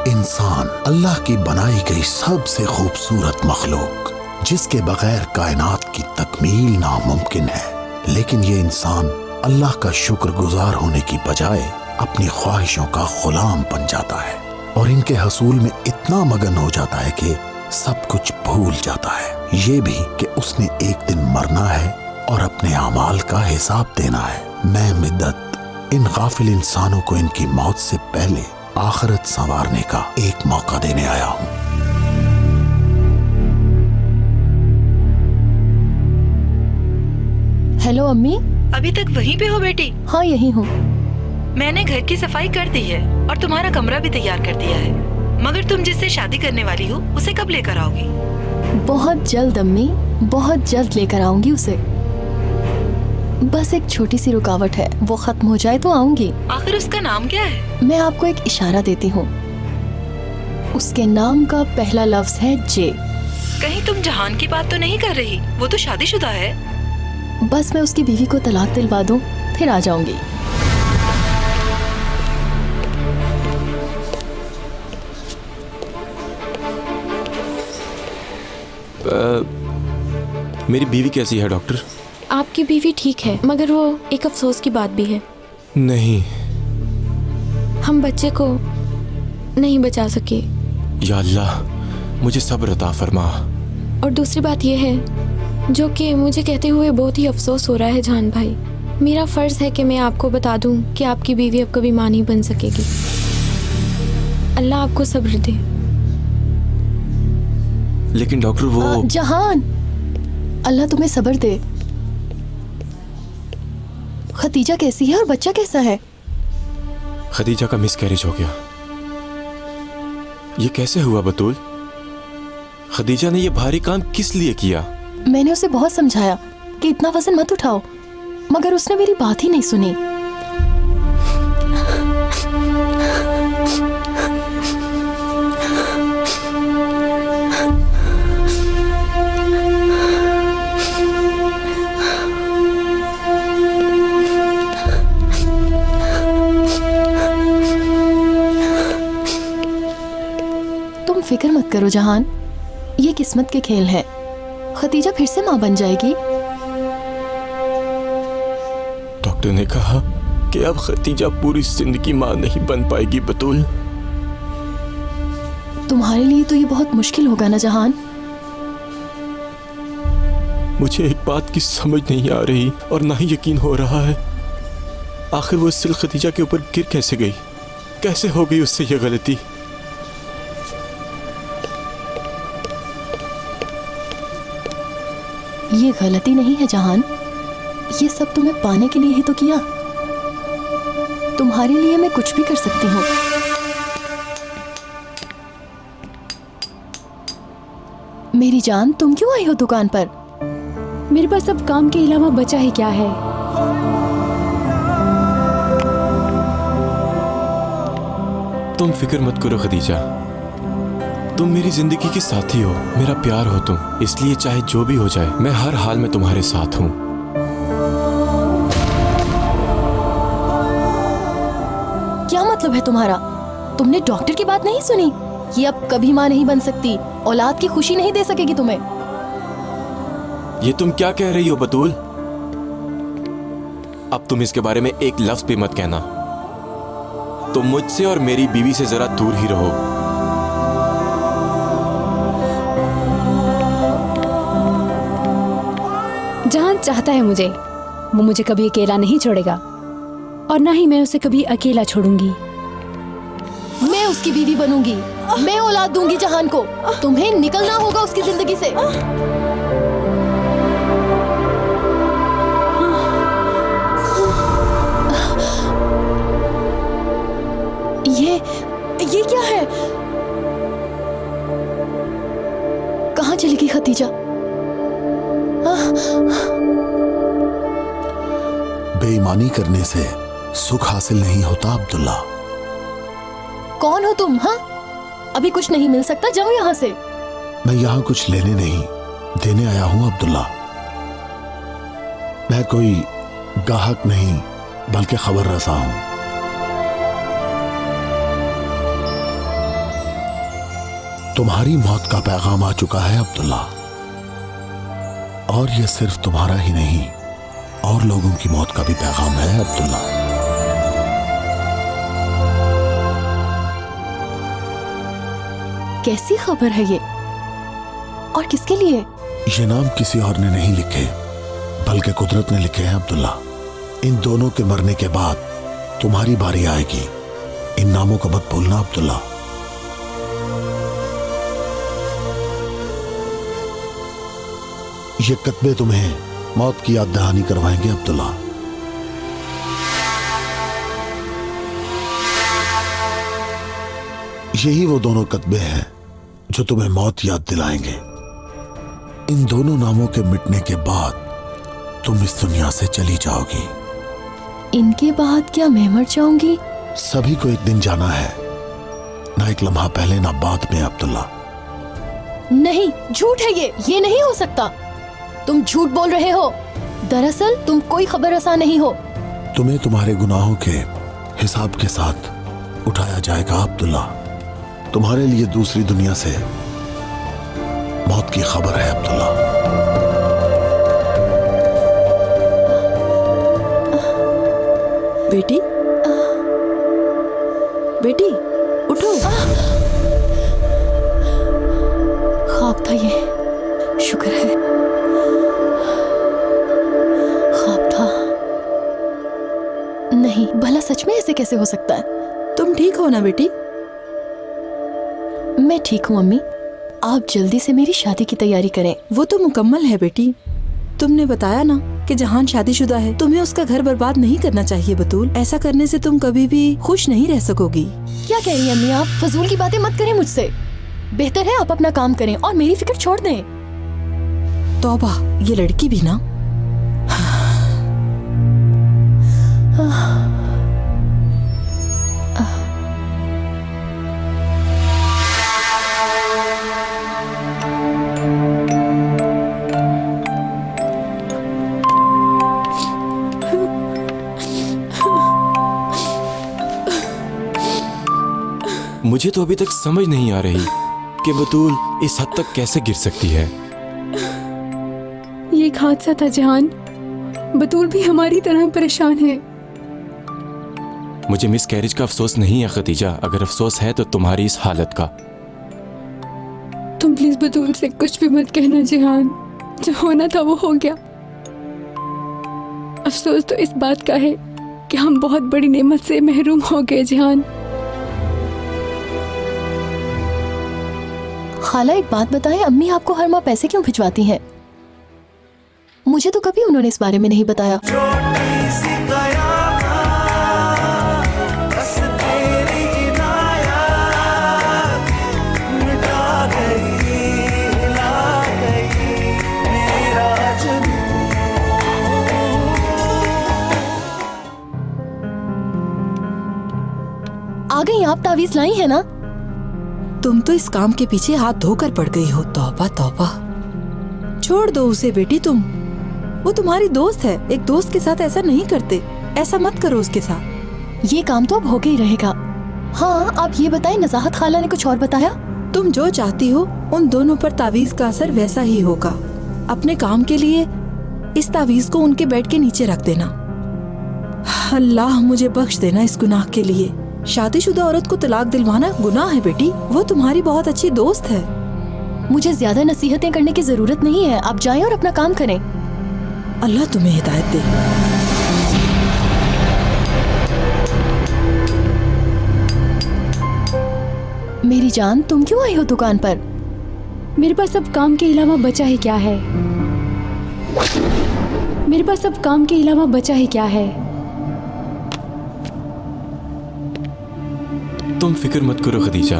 इंसान अल्लाह की बनाई गई सबसे खूबसूरत मखलूक, जिसके बगैर कायनात की तकमील नामुमकिन है। लेकिन ये इंसान अल्लाह का शुक्रगुजार होने की बजाय अपनी ख्वाहिशों का गुलाम बन जाता है और इनके हसूल में इतना मगन हो जाता है कि सब कुछ भूल जाता है। ये भी कि उसने एक दिन मरना है और अपने अमाल का हिसाब देना है। मैं मिद्दत इन गाफिल इंसानों को इनकी मौत से पहले आखिरत संवारने का एक मौका देने आया हूँ। हेलो अम्मी। अभी तक वहीं पे हो बेटी? हाँ यही हूँ। मैंने घर की सफाई कर दी है और तुम्हारा कमरा भी तैयार कर दिया है, मगर तुम जिससे शादी करने वाली हो उसे कब लेकर आओगी? बहुत जल्द अम्मी, बहुत जल्द लेकर आऊंगी उसे। बस एक छोटी सी रुकावट है, वो खत्म हो जाए तो आऊंगी। आखिर उसका नाम क्या है? मैं आपको एक इशारा देती हूँ, उसके नाम का पहला लफ्ज है जे। कहीं तुम जहान की बात तो नहीं कर रही? वो तो शादीशुदा है। बस मैं उसकी बीवी को तलाक दिलवा दूं, फिर आ जाऊंगी। मेरी बीवी कैसी है डॉक्टर? आपकी बीवी ठीक है, मगर वो एक अफसोस की बात भी है। नहीं। हम बच्चे को नहीं बचा सके। या अल्लाह, मुझे सब्र अता फरमा। और दूसरी बात यह है, जो कि मुझे कहते हुए बहुत ही अफसोस हो रहा है जान भाई, मेरा फर्ज है कि मैं आपको बता दूं कि आपकी बीवी अब कभी मां नहीं बन सकेगी। अल्लाह आपको सब्र दे। लेकिन डॉक्टर वो जहान, अल्लाह तुम्हें सब्र दे। खदीजा कैसी है और बच्चा कैसा है? खदीजा का मिसकैरेज हो गया। ये कैसे हुआ बतूल? खदीजा ने ये भारी काम किस लिए किया? मैंने उसे बहुत समझाया कि इतना वजन मत उठाओ, मगर उसने मेरी बात ही नहीं सुनी। तुम फिक्र मत करो जहान, ये किस्मत के खेल है। खदीजा फिर से मां बन जाएगी। डॉक्टर ने कहा कि अब खदीजा पूरी जिंदगी मां नहीं बन पाएगी बतूल। तुम्हारे लिए तो ये बहुत मुश्किल होगा ना जहान। मुझे एक बात की समझ नहीं आ रही और ना ही यकीन हो रहा है, आखिर वो सिल खदीजा के ऊपर गिर कैसे गई? कैसे हो गई उससे ये गलती? ये गलती नहीं है जहान, ये सब तुम्हें पाने के लिए ही तो किया। तुम्हारे लिए मैं कुछ भी कर सकती हूँ। मेरी जान, तुम क्यों आई हो दुकान पर? मेरे पास अब काम के अलावा बचा ही क्या है। तुम फिक्र मत करो खदीजा, तुम मेरी जिंदगी की साथी हो, मेरा प्यार हो तुम, इसलिए चाहे जो भी हो जाए मैं हर हाल में तुम्हारे साथ हूं। क्या मतलब है तुम्हारा? तुमने डॉक्टर की बात नहीं सुनी? ये अब कभी मां नहीं बन सकती, औलाद की खुशी नहीं दे सकेगी तुम्हें। ये तुम क्या कह रही हो बतूल? अब तुम इसके बारे में एक लफ्ज भी मत कहना। तुम मुझसे और मेरी बीवी से जरा दूर ही रहो। जहान चाहता है मुझे, वो मुझे कभी अकेला नहीं छोड़ेगा और ना ही मैं उसे कभी अकेला छोड़ूंगी। मैं उसकी बीवी बनूंगी, मैं औलाद दूंगी जहान को। तुम्हें निकलना होगा उसकी जिंदगी से। ये क्या है? कहाँ चली गई खदीजा? बेईमानी करने से सुख हासिल नहीं होता अब्दुल्ला। कौन हो तुम? हाँ, अभी कुछ नहीं मिल सकता, जाओ यहाँ से। मैं यहाँ कुछ लेने नहीं देने आया हूँ अब्दुल्ला। मैं कोई गाहक नहीं बल्कि खबर रसा हूँ। तुम्हारी मौत का पैगाम आ चुका है अब्दुल्ला, और यह सिर्फ तुम्हारा ही नहीं, और लोगों की मौत का भी पैगाम है अब्दुल्ला। कैसी खबर है ये, और किसके लिए? ये नाम किसी और ने नहीं लिखे, बल्कि कुदरत ने लिखे हैं अब्दुल्ला। इन दोनों के मरने के बाद तुम्हारी बारी आएगी। इन नामों को मत भूलना अब्दुल्ला। ये कत्बे तुम्हें मौत की याद दहानी करवाएंगे अब्दुल्ला। यही वो दोनों कत्बे हैं जो तुम्हें मौत याद दिलाएंगे। इन दोनों नामों के मिटने के बाद तुम इस दुनिया से चली जाओगी। इनके बाद क्या मैं मर जाऊंगी? सभी को एक दिन जाना है, ना एक लम्हा पहले ना बाद में अब्दुल्ला। नहीं, झूठ है ये नहीं हो सकता। तुम झूठ बोल रहे हो। दरअसल तुम कोई खबर रसा नहीं हो। तुम्हें तुम्हारे गुनाहों के हिसाब के साथ उठाया जाएगा अब्दुल्ला। तुम्हारे लिए दूसरी दुनिया से मौत की खबर है अब्दुल्ला। बेटी, बेटी उठो। ख्वाब था ये, शुक्र है ख्वाब था। नहीं, भला सच में ऐसे कैसे हो सकता है? तुम ठीक हो ना बेटी? मैं ठीक हूँ अम्मी। आप जल्दी से मेरी शादी की तैयारी करें। वो तो मुकम्मल है बेटी। तुमने बताया ना कि जहान शादीशुदा है। तुम्हें उसका घर बर्बाद नहीं करना चाहिए बतूल। ऐसा करने से तुम कभी भी खुश नहीं रह सकोगी। क्या कह रही हैं अम्मी आप? फजूल की बातें मत करें मुझसे। बेहतर है आप अपना काम करें और मेरी फिक्र छोड़ दें। तौबा, ये लड़की भी ना। मुझे तो अभी तक समझ नहीं आ रही कि बतूल इस हद तक कैसे गिर सकती है। ये एक हादसा था जहान। बतूल भी हमारी तरह परेशान है। मुझे मिस कैरेज का अफसोस नहीं है खदीजा। अगर अफसोस है तो तुम्हारी इस हालत का। तुम प्लीज बतूल से कुछ भी मत कहना जहान। जो होना था वो हो गया। अफसोस तो इस बात का है कि हम बहुत बड़ी नेमत से महरूम हो गए जहान। खाला एक बात बताएं, अम्मी आपको हर माह पैसे क्यों भिजवाती हैं? मुझे तो कभी उन्होंने इस बारे में नहीं बताया। आ गई आप? तावीज लाई है ना? तुम तो इस काम के पीछे हाथ धोकर पड़ गई हो। तौबा तौबा। छोड़ दो उसे बेटी। वो तुम्हारी दोस्त है। एक दोस्त के साथ ऐसा नहीं करते। ऐसा मत करो उसके साथ। ये काम तो अब होके ही रहेगा। हाँ, आप ये बताएं, नज़ाहत खाला ने कुछ और बताया? तुम जो चाहती हो उन दोनों पर तावीज का असर वैसा ही होगा। अपने काम के लिए इस तावीज को उनके बेड के नीचे रख देना। अल्लाह मुझे बख्श देना इस गुनाह के लिए। शादीशुदा औरत को तलाक दिलवाना गुनाह है बेटी। वो तुम्हारी बहुत अच्छी दोस्त है। मुझे ज्यादा नसीहतें करने की जरूरत नहीं है। आप जाएं और अपना काम करें। अल्लाह तुम्हें हिदायत दे। मेरी जान, तुम क्यों आई हो दुकान पर? मेरे पास अब काम के अलावा बचा ही क्या है? मेरे पास अब काम के अलावा बचा ही क्या है? तुम फिक्र मत करो खदीजा।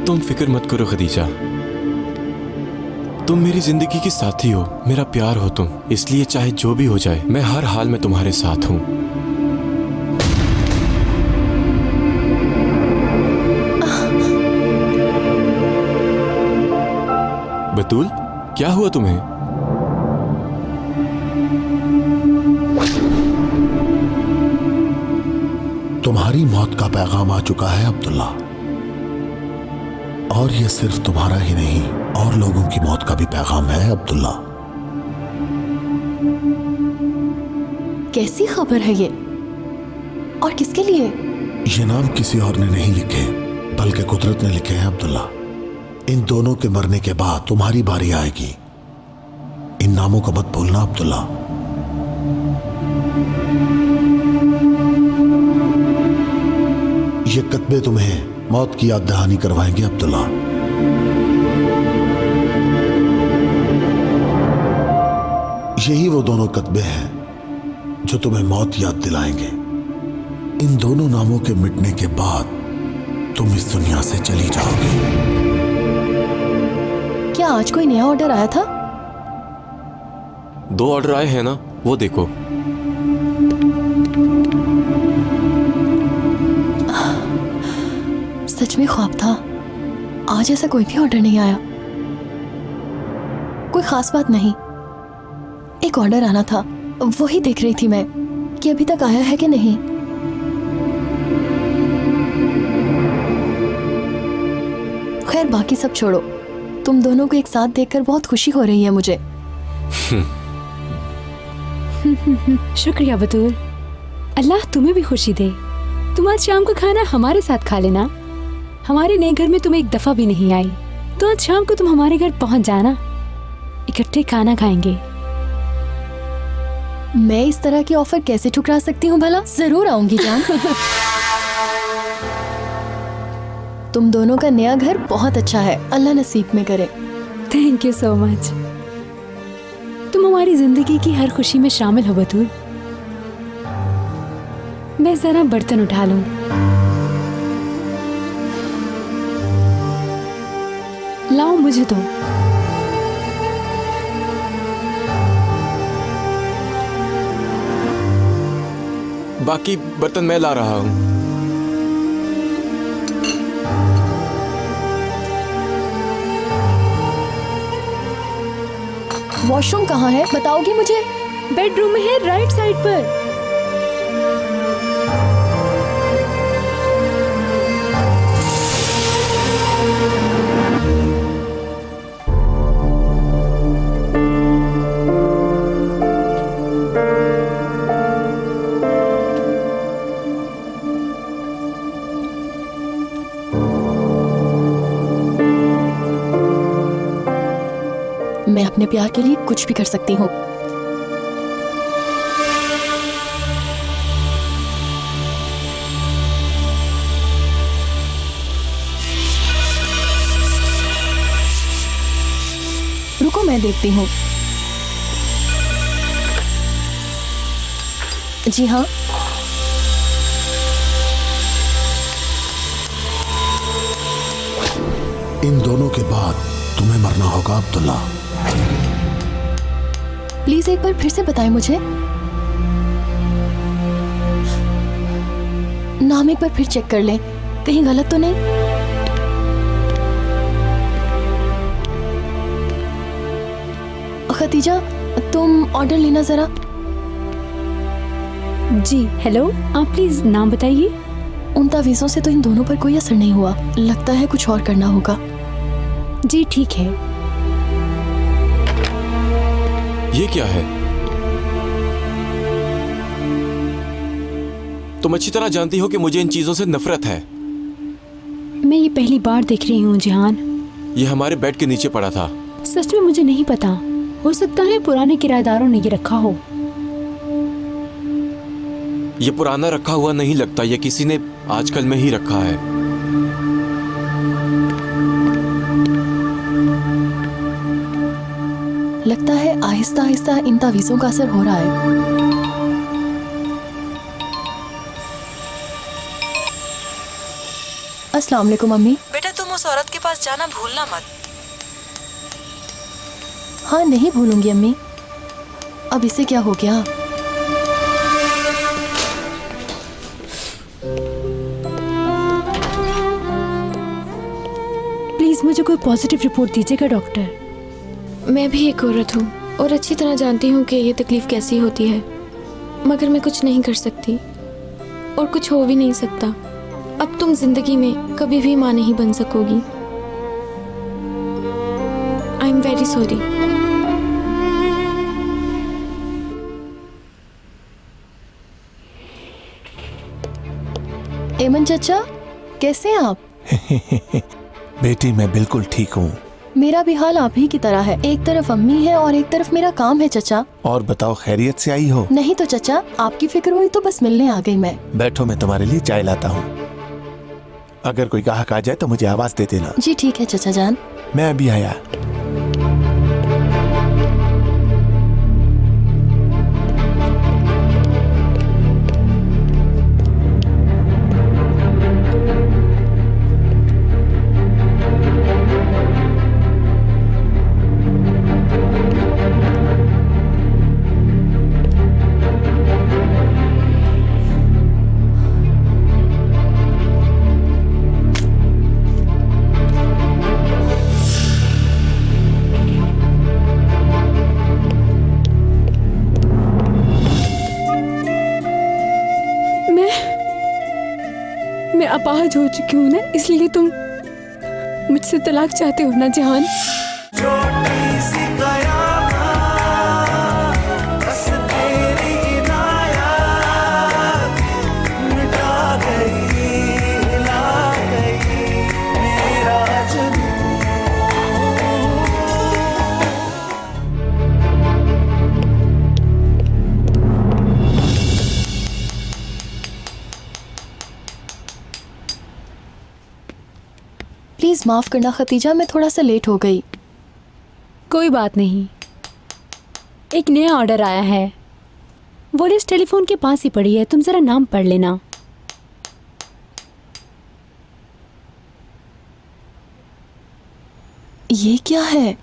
तुम फिक्र मत करो खदीजा। तुम मेरी जिंदगी की साथी हो, मेरा प्यार हो तुम। इसलिए चाहे जो भी हो जाए, मैं हर हाल में तुम्हारे साथ हूं। बतूल, क्या हुआ तुम्हें? मौत का पैगाम आ चुका है अब्दुल्ला, और ये सिर्फ तुम्हारा ही नहीं और लोगों की मौत का भी पैगाम है अब्दुल्ला। कैसी खबर है ये, और किसके लिए? ये नाम किसी और ने नहीं लिखे, बल्कि कुदरत ने लिखे हैं अब्दुल्ला। इन दोनों के मरने के बाद तुम्हारी बारी आएगी। इन नामों को मत भूलना अब्दुल्ला। ये कत्बे तुम्हें मौत की याद दहानी करवाएंगे अब्दुल्ला। यही वो दोनों कत्बे हैं जो तुम्हें मौत याद दिलाएंगे। इन दोनों नामों के मिटने के बाद तुम इस दुनिया से चली जाओगी। क्या आज कोई नया ऑर्डर आया था? 2 ऑर्डर आए हैं ना, वो देखो। सच में ख्वाब था। आज ऐसा कोई भी ऑर्डर नहीं आया। कोई खास बात नहीं, एक ऑर्डर आना था, वही देख रही थी मैं कि अभी तक आया है कि नहीं। खैर बाकी सब छोड़ो, तुम दोनों को एक साथ देखकर बहुत खुशी हो रही है मुझे। शुक्रिया बतूल, अल्लाह तुम्हें भी खुशी दे। तुम आज शाम का खाना हमारे साथ खा लेना। हमारे नए घर में तुम एक दफा भी नहीं आई, तो आज शाम को तुम हमारे घर पहुंच जाना, इकट्ठे खाना खाएंगे। मैं इस तरह की ऑफर कैसे ठुकरा सकती हूँ भला? जरूर आऊंगी जान। तुम दोनों का नया घर बहुत अच्छा है, अल्लाह नसीब में करे। Thank you so much. तुम हमारी जिंदगी की हर खुशी में शामिल हो बतूल। मैं जरा बर्तन उठा लूं। लाओ मुझे दो। बाकी बर्तन मैं ला रहा हूँ। वॉशरूम कहाँ है, बताओगी मुझे? बेडरूम में है, राइट साइड पर। मैं अपने प्यार के लिए कुछ भी कर सकती हूँ। रुको मैं देखती हूँ। जी हाँ, इन दोनों के बाद तुम्हें मरना होगा अब्दुल्ला। प्लीज एक बार फिर से बताएं मुझे। नाम एक बार फिर चेक कर लें, कहीं गलत तो नहीं। खतीजा, तुम ऑर्डर लेना जरा। जी हेलो, आप प्लीज नाम बताइए। उन तावीज़ों से तो इन दोनों पर कोई असर नहीं हुआ, लगता है कुछ और करना होगा। जी ठीक है। ये क्या है? तुम अच्छी तरह जानती हो कि मुझे इन चीजों से नफरत है। मैं ये पहली बार देख रही हूँ जिहान। ये हमारे बेड के नीचे पड़ा था। सच में मुझे नहीं पता, हो सकता है पुराने किराएदारों ने ये रखा हो। ये पुराना रखा हुआ नहीं लगता, ये किसी ने आजकल में ही रखा है। लगता है आहिस्ता आहिस्ता इन तावीज़ों का असर हो रहा है। अस्सलाम वालेकुम अम्मी। बेटा तुम उस औरत के पास जाना भूलना मत। हाँ नहीं भूलूंगी अम्मी। अब इसे क्या हो गया? प्लीज मुझे कोई पॉजिटिव रिपोर्ट दीजिएगा डॉक्टर। मैं भी एक औरत हूँ और अच्छी तरह जानती हूँ कि ये तकलीफ कैसी होती है, मगर मैं कुछ नहीं कर सकती और कुछ हो भी नहीं सकता। अब तुम जिंदगी में कभी भी माँ नहीं बन सकोगी। I am very sorry. एमन चाचा, कैसे हैं आप? बेटी मैं बिल्कुल ठीक हूँ। मेरा भी हाल आप ही की तरह है। एक तरफ अम्मी है और एक तरफ मेरा काम है चचा। और बताओ, खैरियत से आई हो? नहीं तो चचा, आपकी फिक्र हुई तो बस मिलने आ गई मैं। बैठो, मैं तुम्हारे लिए चाय लाता हूँ। अगर कोई ग्राहक आ जाए तो मुझे आवाज दे देना। जी ठीक है चचा जान। मैं अभी आया। मैं अपाहिज हो चुकी हूँ ना, इसलिए तुम मुझसे तलाक चाहते हो ना जहान? प्लीज माफ करना खतीजा, मैं थोड़ा सा लेट हो गई। कोई बात नहीं। एक नया ऑर्डर आया है, वो लिस्ट टेलीफोन के पास ही पड़ी है, तुम जरा नाम पढ़ लेना। ये क्या है?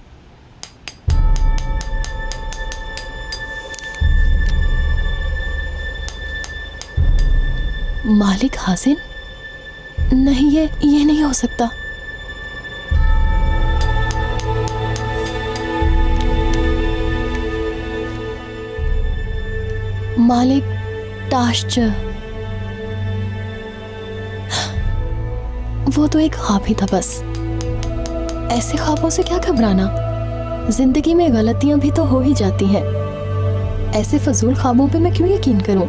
मालिक हासिन? नहीं, ये नहीं हो सकता। मालिक ताश्च, वो तो एक ख्वाब ही था बस। ऐसे ख्वाबों से क्या घबराना, जिंदगी में गलतियां भी तो हो ही जाती हैं। ऐसे फजूल ख्वाबों पे मैं क्यों यकीन करूं?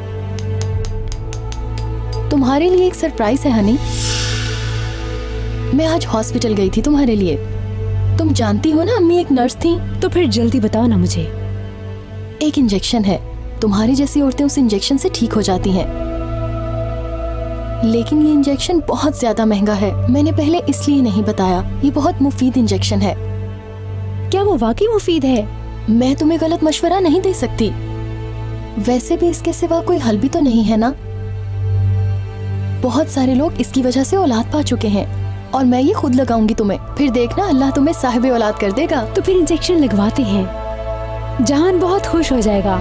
तुम्हारे लिए एक सरप्राइज है हनी। मैं आज हॉस्पिटल गई थी तुम्हारे लिए। तुम जानती हो ना, अम्मी एक नर्स थी। तो फिर जल्दी बताओ ना मुझे। एक इंजेक्शन है, तुम्हारी जैसी औरतें उस इंजेक्शन से ठीक हो जाती हैं। लेकिन ये इंजेक्शन बहुत ज्यादा महंगा है। मैंने पहले इसलिए नहीं बताया। ये बहुत मुफीद इंजेक्शन है। क्या वो वाकई मुफीद है? मैं तुम्हें गलत मशवरा नहीं दे सकती। वैसे भी इसके सिवा कोई हल भी तो नहीं है ना। बहुत सारे लोग इसकी वजह से औलाद पा चुके हैं और मैं ये खुद लगाऊंगी तुम्हें। फिर देखना अल्लाह तुम्हें साहिब औलाद कर देगा। तो फिर इंजेक्शन लगवाते हैं, जहान बहुत खुश हो जाएगा।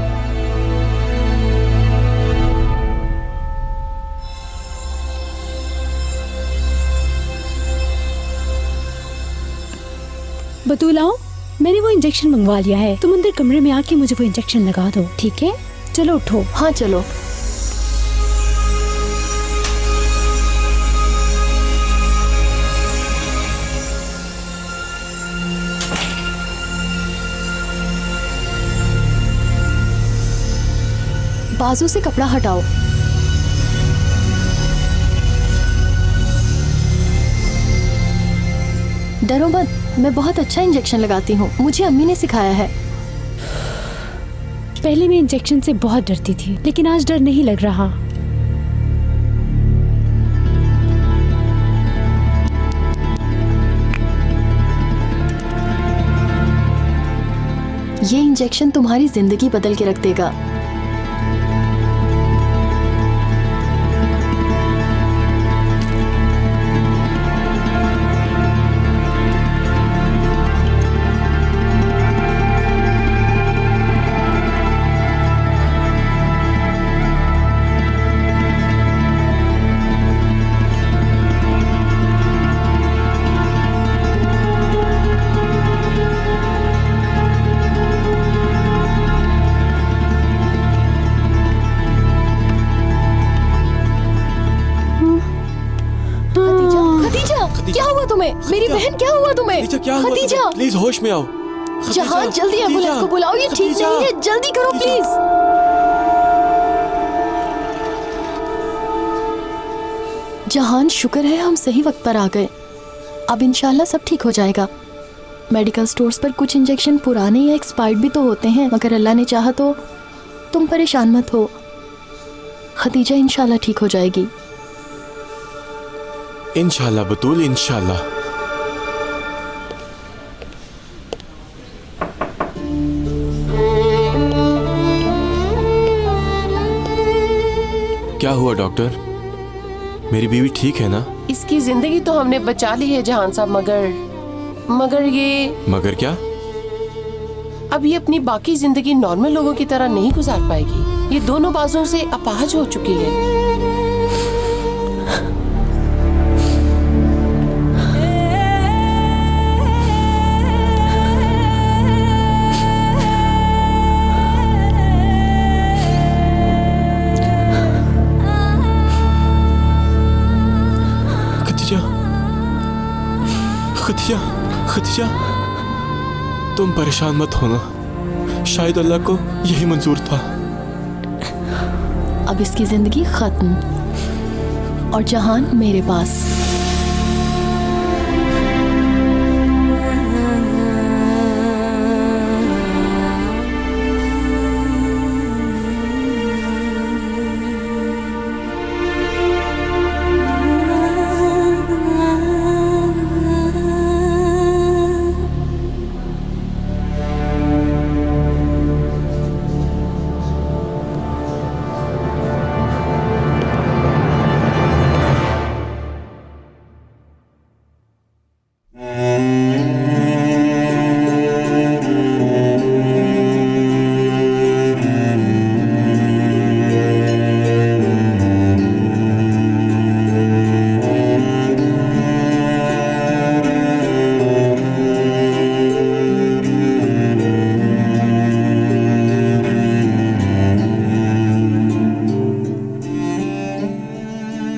बतूल आओ, मैंने वो इंजेक्शन मंगवा लिया है। तुम अंदर कमरे में आके मुझे वो इंजेक्शन लगा दो, ठीक है? चलो उठो। हाँ चलो। बाजू से कपड़ा हटाओ। डरो मत, मैं बहुत अच्छा इंजेक्शन लगाती हूँ। मुझे अम्मी ने सिखाया है। पहले मैं इंजेक्शन से बहुत डरती थी, लेकिन आज डर नहीं लग रहा। ये इंजेक्शन तुम्हारी जिंदगी बदल के रख देगा। हुआ तुम्हें? मेरी बहन क्या हुआ तुम्हें? खदीजा क्या हुआ खदीजा तुम्हें? प्लीज होश में आओ। जहान जल्दी खदीजा, एम्बुलेंस को बुलाओ, ये ठीक खदीजा, नहीं है, जल्दी करो खदीजा। प्लीज। जहान शुक्र है हम सही वक्त पर आ गए। अब इंशाल्लाह सब ठीक हो जाएगा। मेडिकल स्टोर्स पर कुछ इंजेक्शन पुराने या एक्सपायर्ड भी तो होते हैं, मगर अल्लाह ने चाहा तो तुम परेशान मत हो। खदीजा इंशाल्लाह ठीक हो जाएगी। इंशाल्लाह बतूल, इंशाल्लाह। क्या हुआ डॉक्टर? मेरी बीवी ठीक है ना? इसकी जिंदगी तो हमने बचा ली है जहान साहब, मगर मगर क्या? अब ये अपनी बाकी जिंदगी नॉर्मल लोगों की तरह नहीं गुजार पाएगी। ये दोनों बाजुओं से अपाहज हो चुकी है। खदीजा, खदीजा, तुम परेशान मत होना। शायद अल्लाह को यही मंजूर था। अब इसकी जिंदगी खत्म और जहान मेरे पास।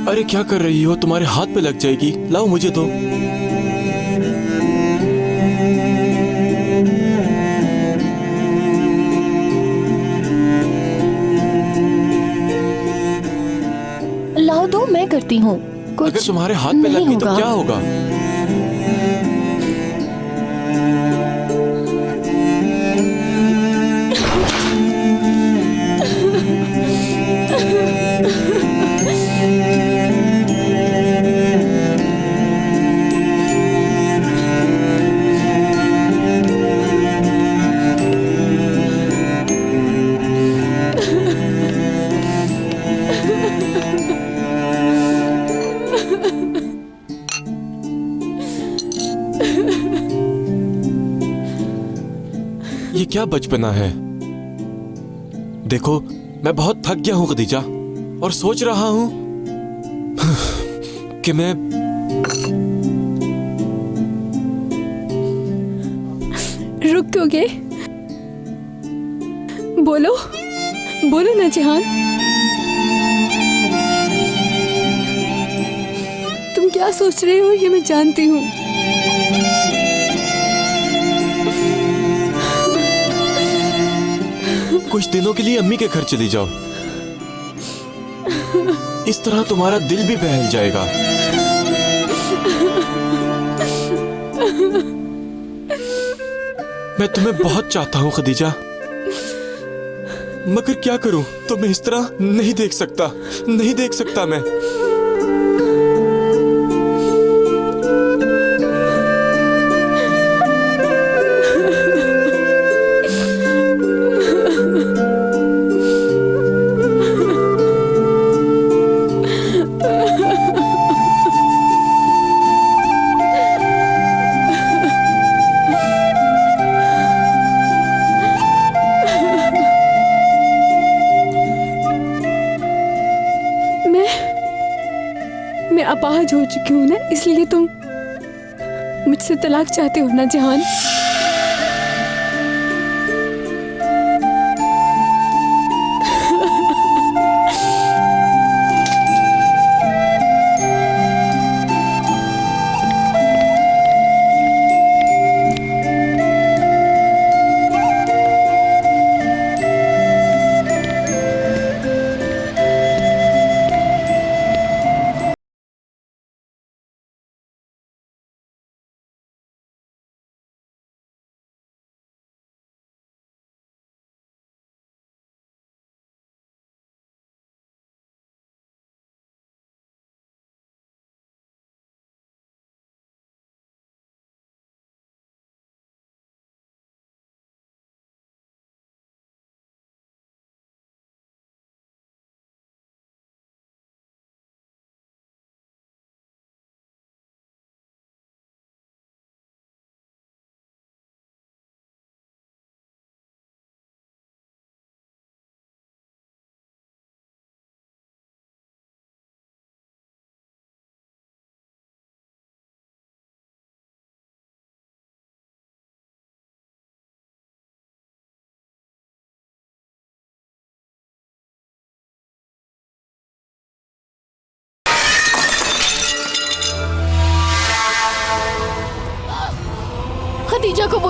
अरे क्या कर रही हो? तुम्हारे हाथ पे लग जाएगी। लाओ मुझे दो। लाओ दो, मैं करती हूँ। अगर कुछ तुम्हारे हाथ पे लग नहीं गई तो होगा। क्या होगा? ये क्या बचपना है? देखो, मैं बहुत थक गया हूं खदीजा, और सोच रहा हूं कि मैं रुक दोगे? बोलो, बोलो ना जहान। तुम क्या सोच रहे हो ये मैं जानती हूँ। कुछ दिनों के लिए अम्मी के घर चली जाओ। इस तरह तुम्हारा दिल भी बहल जाएगा। मैं तुम्हें बहुत चाहता हूं खदीजा, मगर क्या करूं? तुम्हें इस तरह नहीं देख सकता, नहीं देख सकता मैं। मैं अपाहज हो चुकी हूँ ना, इसलिए तुम मुझसे तलाक चाहते हो ना जहान?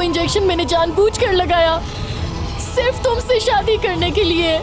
इंजेक्शन मैंने जानबूझकर लगाया, सिर्फ तुमसे शादी करने के लिए।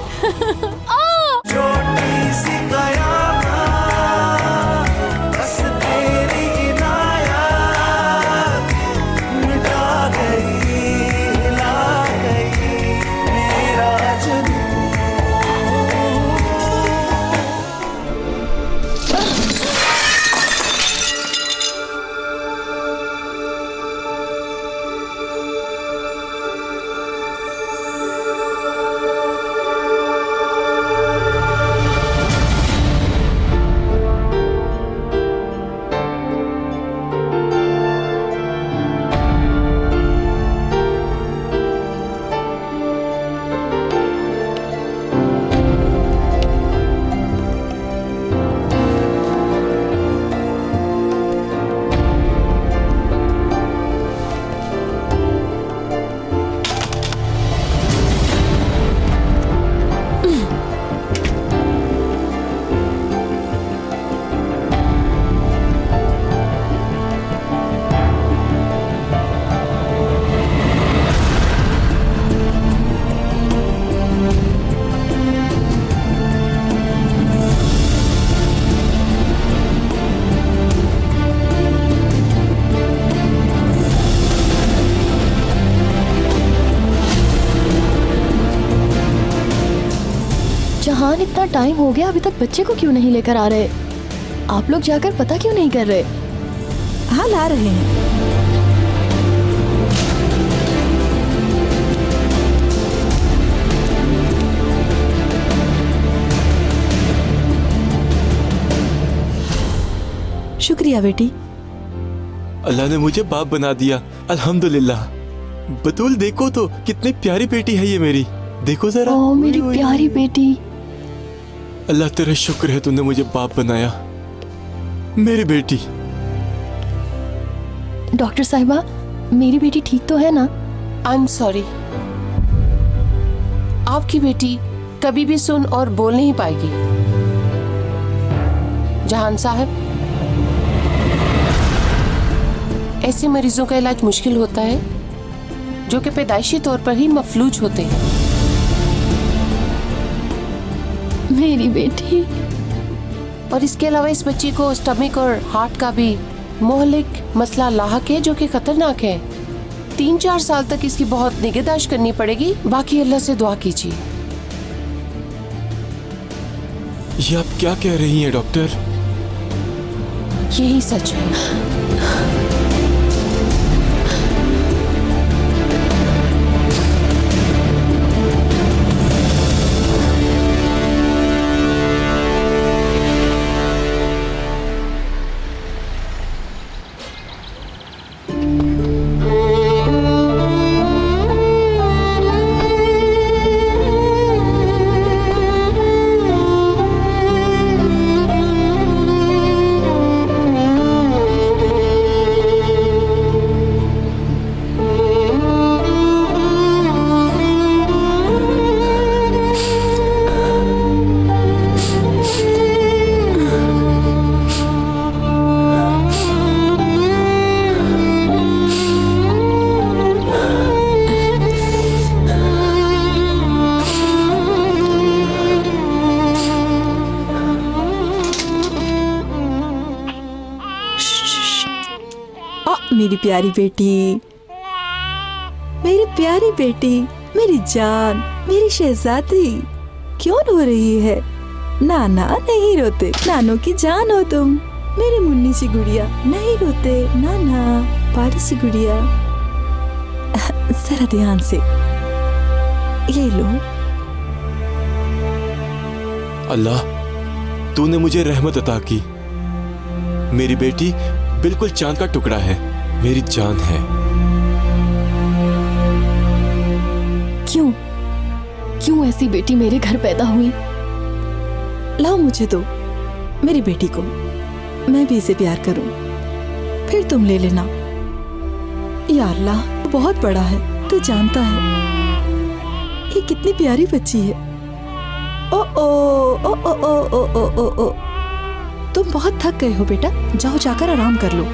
जहान, इतना टाइम हो गया, अभी तक बच्चे को क्यों नहीं लेकर आ रहे? आप लोग जाकर पता क्यों नहीं कर रहे? हाँ, ला रहे हैं। शुक्रिया बेटी। अल्लाह ने मुझे बाप बना दिया, अल्हम्दुलिल्लाह। बतूल देखो तो कितनी प्यारी बेटी है ये मेरी, देखो जरा। ओह मेरी प्यारी बेटी। अल्लाह तेरा शुक्र है तूने मुझे बाप बनाया, मेरी बेटी। डॉक्टर साहिबा, मेरी बेटी ठीक तो है ना? आई एम सॉरी, आपकी बेटी कभी भी सुन और बोल नहीं पाएगी। जहान साहब, ऐसे मरीजों का इलाज मुश्किल होता है जो कि पैदाइशी तौर पर ही मफलूज होते हैं। मेरी बेटी। और इसके अलावा इस बच्ची को स्टमक और हार्ट का भी मोहलिक मसला लाहक है जो कि खतरनाक है। 3-4 साल तक इसकी बहुत निगहदाश्त करनी पड़ेगी। बाकी अल्लाह से दुआ कीजिए। ये आप क्या कह रही हैं डॉक्टर? यही सच है। मेरी प्यारी बेटी, मेरी प्यारी बेटी, मेरी जान, मेरी शहजादी, क्यों रो रही है? नाना नहीं रोते, नानों की जान हो तुम। मेरी मुन्नी सी गुड़िया, नहीं रोते नाना, पारी सी गुड़िया। जरा ध्यान से, ये लो। अल्लाह, तूने मुझे रहमत अता की। मेरी बेटी बिल्कुल चांद का टुकड़ा है, मेरी जान है। क्यों ऐसी बेटी मेरे घर पैदा हुई? लाओ मुझे दो, मेरी बेटी को। मैं भी इसे प्यार करूं, फिर तुम ले लेना। या अल्लाह, बहुत बड़ा है, तू जानता है ये कितनी प्यारी बच्ची है। ओ ओ ओ ओ ओ ओ ओ ओ ओ। तुम बहुत थक गए हो बेटा, जाओ जाकर आराम कर लो।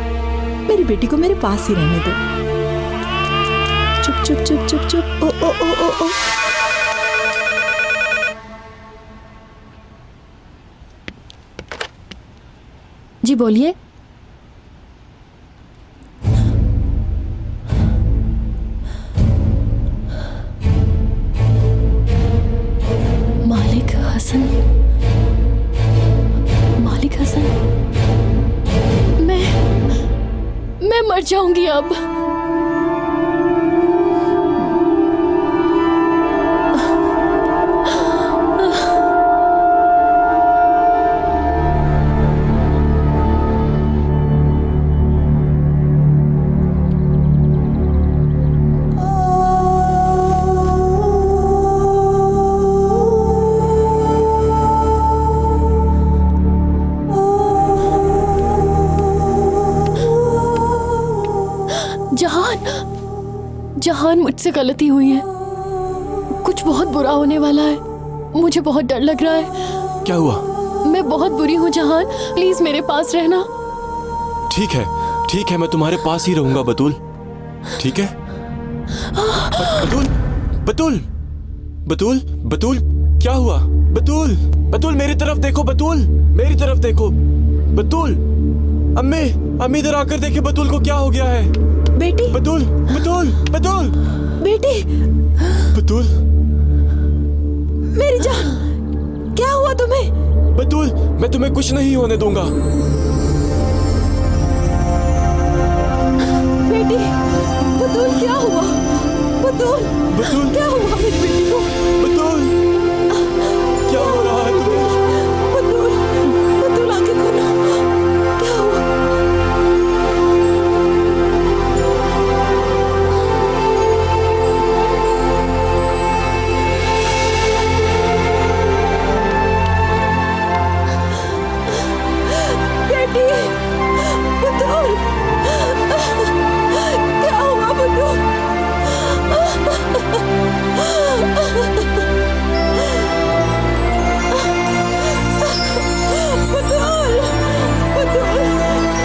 मेरी बेटी को मेरे पास ही रहने दो। चुप चुप चुप चुप। ओ ओ ओ ओ ओ। जी बोलिए। मालिक हसन, मालिक हसन, मैं मर जाऊंगी अब। जहान, मुझसे गलती हुई है। कुछ बहुत बुरा होने वाला है। मुझे बहुत डर लग रहा है। क्या हुआ? मैं बहुत बुरी हूँ जहान, प्लीज मेरे पास रहना। ठीक है, मैं तुम्हारे पास ही रहूंगा बतूल। ठीक है? बतूल, बतूल, बतूल, बतूल, क्या हुआ? बतूल, बतूल मेरी तरफ देखो, बतूल मेरी तरफ देखो, बतूल। अम्मी इधर आकर देखे बतूल को क्या हो गया है। बेटी, बतूल, बतूल, बतूल, बेटी, बतूल, मेरी जान, क्या हुआ तुम्हें? बतूल, मैं तुम्हें कुछ नहीं होने दूंगा। बेटी, बतूल क्या हुआ? बतूल, बतूल, क्या हुआ मेरी बेटी को? बतूल, क्या हो रहा है तुम्हें? बतूल, बतूल आंखें खोलो, क्या हुआ? बेटी, बतूल, क्या हुआ बतूल? बतूल, बतूल,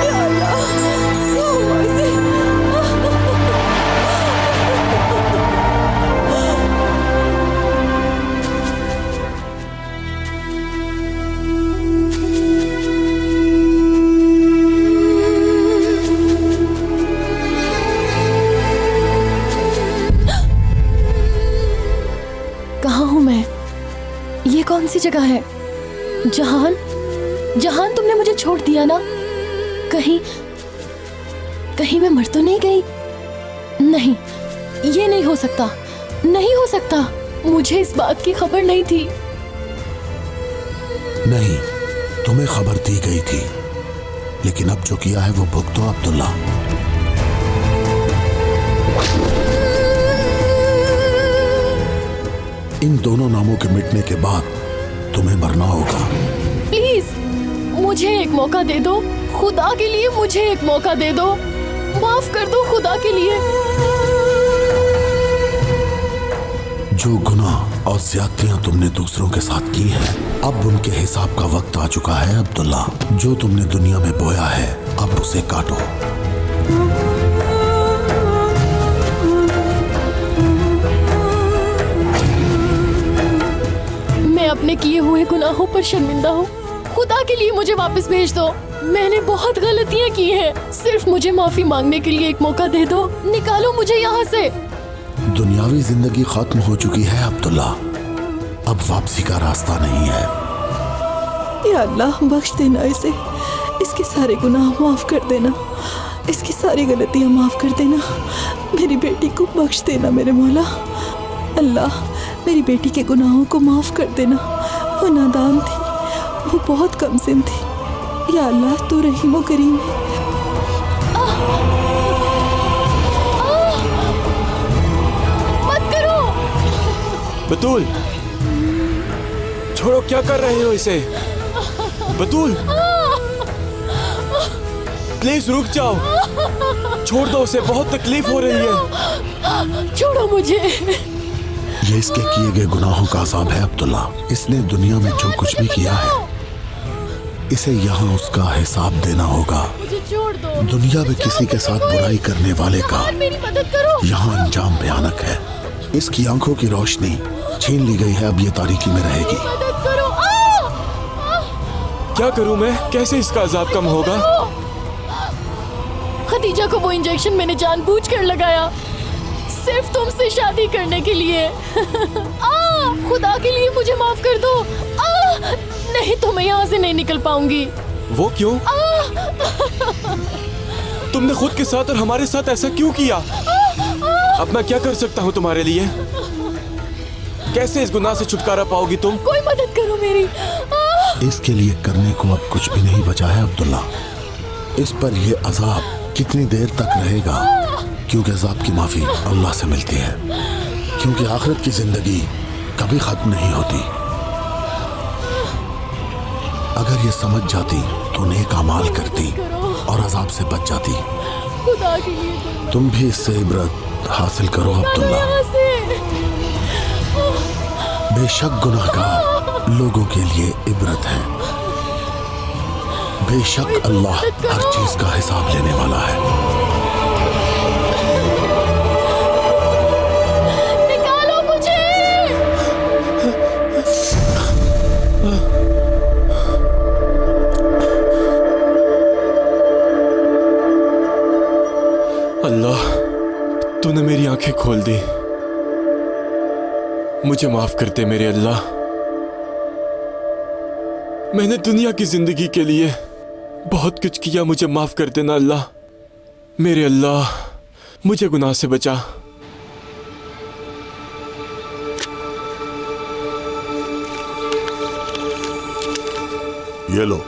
या अल्लाह, क्या हुआ इसे? कहाँ हूँ मैं? ये कौन सी जगह है? जहान, जहान तुमने मुझे छोड़ दिया ना? कहीं मैं मर तो नहीं गई? नहीं, ये नहीं हो सकता, नहीं हो सकता। मुझे इस बात की खबर नहीं थी। नहीं, तुम्हें खबर दी गई थी, लेकिन अब जो किया है वो भुगतो अब्दुल्ला। इन दोनों नामों के मिटने के बाद तुम्हें मरना होगा। प्लीज मुझे एक मौका दे दो, खुदा के लिए मुझे एक मौका दे दो। माफ कर दो खुदा के लिए। जो गुनाह और ज्यादतियां तुमने दूसरों के साथ की हैं, अब उनके हिसाब का वक्त आ चुका है अब्दुल्ला। जो तुमने दुनिया में बोया है, अब उसे काटो। मैं अपने किए हुए गुनाहों पर शर्मिंदा हूँ। खुदा के लिए मुझे वापस भेज दो। मैंने बहुत गलतियाँ की हैं। सिर्फ मुझे माफी मांगने के लिए एक मौका दे दो। निकालो मुझे यहाँ से। दुनियावी जिंदगी खत्म हो चुकी है अब्दुल्ला, अब वापसी का रास्ता नहीं है। या अल्लाह, बख्श देना इसे, इसके सारे गुनाह माफ कर देना, इसकी सारी गलतियाँ माफ कर देना। मेरी बेटी को बख्श देना मेरे मौला। अल्लाह, मेरी बेटी के गुनाहों को माफ कर देना। वो नादान थी, वो बहुत कमसिन थी। या अल्लाह, तू रहीम और करीम है। मत करो। बतूल, छोड़ो, क्या कर रहे हो इसे? बतूल, प्लीज रुक जाओ, छोड़ दो उसे, बहुत तकलीफ हो रही है। छोड़ो मुझे। ये इसके किए गए गुनाहों का अज़ाब है अब्दुल्ला। इसने दुनिया में जो कुछ भी किया है, इसे यहाँ उसका हिसाब देना होगा। मुझे छोड़ दो। दुनिया में किसी के साथ बुराई करने वाले का मेरी मदद करो। यहाँ अंजाम भयानक है। इसकी आंखों की रोशनी छीन ली गई है, अब ये तारीकी में रहेगी। मदद करो। क्या करूं मैं? कैसे इसका अजाब कम होगा? खदीजा को वो इंजेक्शन मैंने जानबूझकर लगाया, सिर्फ तुमसे शादी करने के लिए। खुदा के लिए मुझे माफ कर दो। नहीं तो मैं यहाँ से नहीं निकल पाऊंगी। वो क्यों? तुमने खुद के साथ और हमारे साथ ऐसा क्यों किया? अब मैं क्या कर सकता हूँ तुम्हारे लिए? कैसे इस गुनाह से छुटकारा पाओगी तुम? कोई मदद करो मेरी। इसके लिए करने को अब कुछ भी नहीं बचा है अब्दुल्ला। इस पर ये अजाब कितनी देर तक रहेगा? क्योंकि अजाब की माफी अल्लाह से मिलती है, क्योंकि आखिरत की जिंदगी कभी खत्म नहीं होती। अगर ये समझ जाती तो नेक अमाल करती और अजाब से बच जाती। खुदा के लिए तुम भी इससे इबरत हासिल करो अब्दुल्ला। बेशक गुनाहगार लोगों के लिए इबरत है। बेशक अल्लाह हर चीज का हिसाब लेने वाला है। निकालो मुझे। अल्लाह, तूने मेरी आंखें खोल दी। मुझे माफ कर दे मेरे अल्लाह। मैंने दुनिया की जिंदगी के लिए बहुत कुछ किया, मुझे माफ कर देना अल्लाह। मेरे अल्लाह, मुझे गुनाह से बचा। ये लो,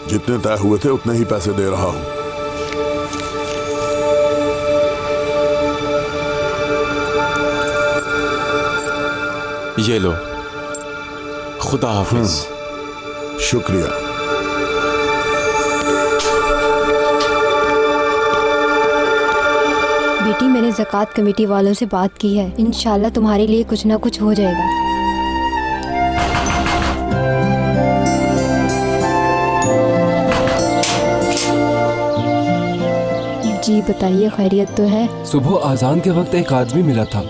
जितने तय हुए थे उतने ही पैसे दे रहा हूं। ये लो, खुदा हाफिज। शुक्रिया। बेटी, मैंने ज़कात कमेटी वालों से बात की है। इंशाल्लाह तुम्हारे लिए कुछ ना कुछ हो जाएगा। जी बताइए, खैरियत तो है? सुबह आजान के वक्त एक आदमी मिला था।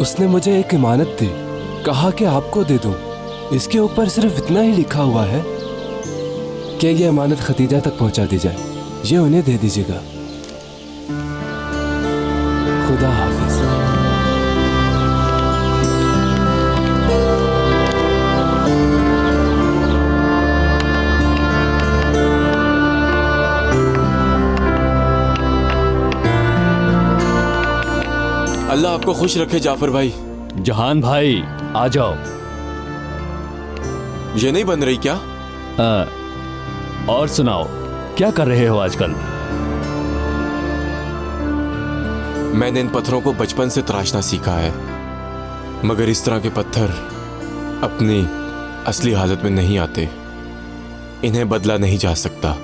उसने मुझे एक इमानत दी, कहा कि आपको दे दूं। इसके ऊपर सिर्फ इतना ही लिखा हुआ है कि ये अमानत खदीजा तक पहुंचा दी जाए। ये उन्हें दे दीजिएगा। खुदा हाफिज। अल्लाह आपको खुश रखे जाफर भाई। जहान भाई आ जाओ। ये नहीं बन रही क्या? और सुनाओ, क्या कर रहे हो आजकल? मैंने इन पत्थरों को बचपन से तराशना सीखा है, मगर इस तरह के पत्थर अपनी असली हालत में नहीं आते। इन्हें बदला नहीं जा सकता।